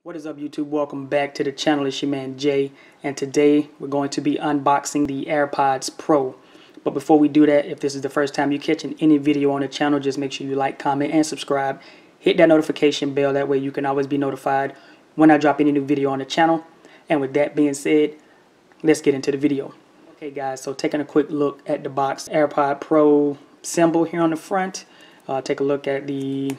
What is up, YouTube? Welcome back to the channel. It's your man Jay, and today we're going to be unboxing the AirPods Pro. But before we do that, if this is the first time you're catching any video on the channel, just make sure you like, comment, and subscribe. Hit that notification bell, that way you can always be notified when I drop any new video on the channel. And with that being said, let's get into the video. Okay guys, so taking a quick look at the box, AirPod Pro symbol here on the front. Take a look at the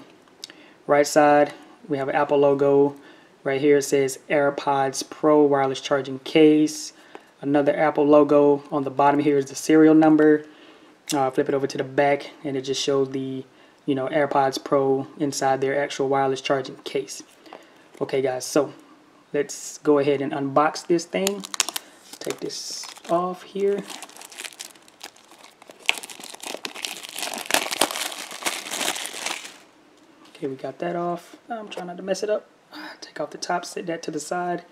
right side. We have an Apple logo. Right here it says AirPods Pro wireless charging case. Another Apple logo. On the bottom here is the serial number. Flip it over to the back and it just shows the AirPods Pro inside their actual wireless charging case. Okay guys, so let's go ahead and unbox this thing. Take this off here. Okay, we got that off. I'm trying not to mess it up. Take off the top, set that to the side,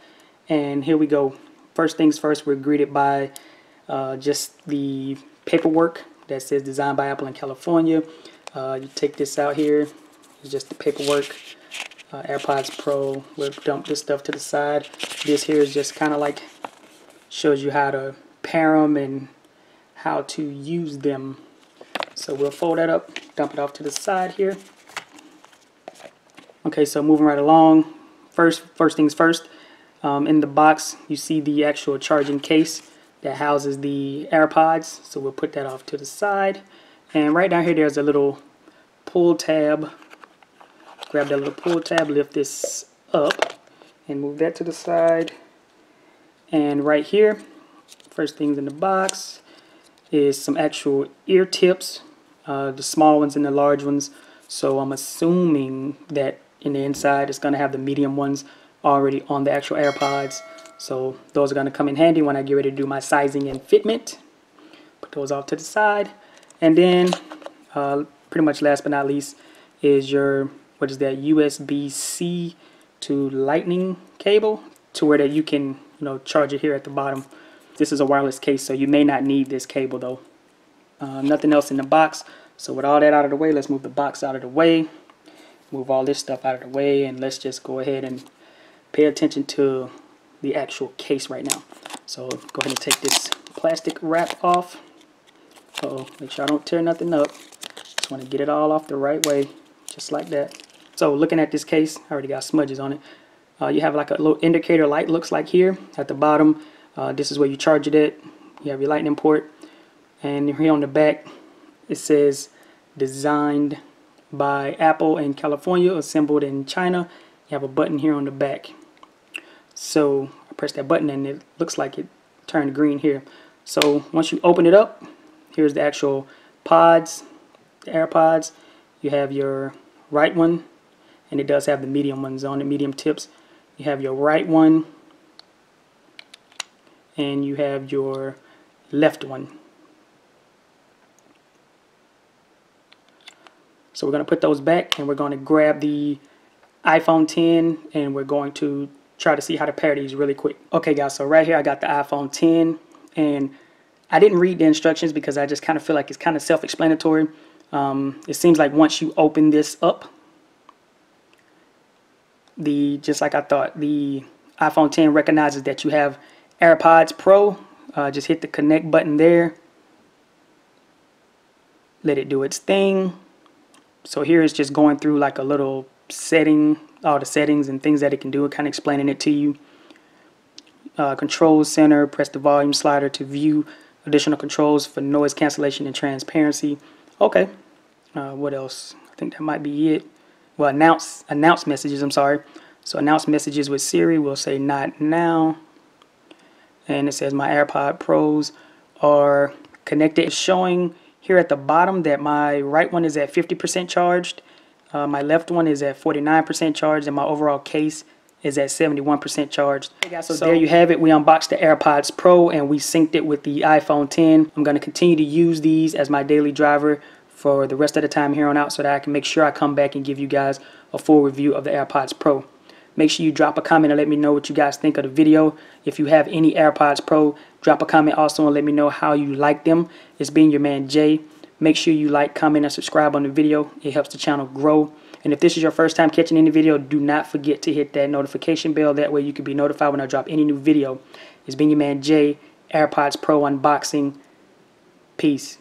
and here we go. First things first, we're greeted by just the paperwork that says designed by Apple in California. You take this out here, it's just the paperwork. AirPods Pro, we'll dump this stuff to the side. This here is just kind of like shows you how to pair them and how to use them. So we'll fold that up, dump it off to the side here. Okay, so moving right along. First things first, in the box you see the actual charging case that houses the AirPods, so we'll put that off to the side. And right down here there's a little pull tab. Grab that little pull tab, lift this up and move that to the side. And right here, first things in the box is some actual ear tips, the small ones and the large ones. So I'm assuming that in the inside it's going to have the medium ones already on the actual AirPods, so those are going to come in handy when I get ready to do my sizing and fitment. Put those off to the side. And then pretty much last but not least is your, what is that, USB-C to lightning cable, to where that you can charge it here at the bottom. This is a wireless case, so you may not need this cable though. Nothing else in the box. So with all that out of the way, let's move the box out of the way. Move all this stuff out of the way, and let's just go ahead and pay attention to the actual case right now. So go ahead and take this plastic wrap off. Make sure I don't tear nothing up. Just want to get it all off the right way, just like that. So looking at this case, I already got smudges on it. You have like a little indicator light, looks like here at the bottom. This is where you charge it at. You have your lightning port, and here on the back it says designed by Apple in California, assembled in China. You have a button here on the back. So I press that button and it looks like it turned green here. So once you open it up, here's the actual pods, the AirPods. You have your right one, and it does have the medium ones on it, medium tips. You have your right one, and you have your left one. So we're going to put those back, and we're going to grab the iPhone 10, and we're going to try to see how to pair these really quick. Okay guys, so right here I got the iPhone 10, and I didn't read the instructions because I just kind of feel like it's kind of self-explanatory. It seems like once you open this up, just like I thought, the iPhone 10 recognizes that you have AirPods Pro. Just hit the connect button there. Let it do its thing. So here it's just going through like a little setting, all the settings and things that it can do, kind of explaining it to you. Control center, press the volume slider to view additional controls for noise cancellation and transparency. Okay, what else? I think that might be it. Well, announce messages, I'm sorry. So announce messages with Siri, we'll say not now. And it says my AirPod Pros are connected. It's showing here at the bottom that my right one is at 50% charged, my left one is at 49% charged, and my overall case is at 71% charged. Hey guys, so there you have it. We unboxed the AirPods Pro and we synced it with the iPhone 10. I'm going to continue to use these as my daily driver for the rest of the time here on out, so that I can make sure I come back and give you guys a full review of the AirPods Pro. Make sure you drop a comment and let me know what you guys think of the video. If you have any AirPods Pro, drop a comment also and let me know how you like them. It's been your man Jay. Make sure you like, comment, and subscribe on the video. It helps the channel grow. And if this is your first time catching any video, do not forget to hit that notification bell. That way you can be notified when I drop any new video. It's been your man Jay, AirPods Pro unboxing. Peace.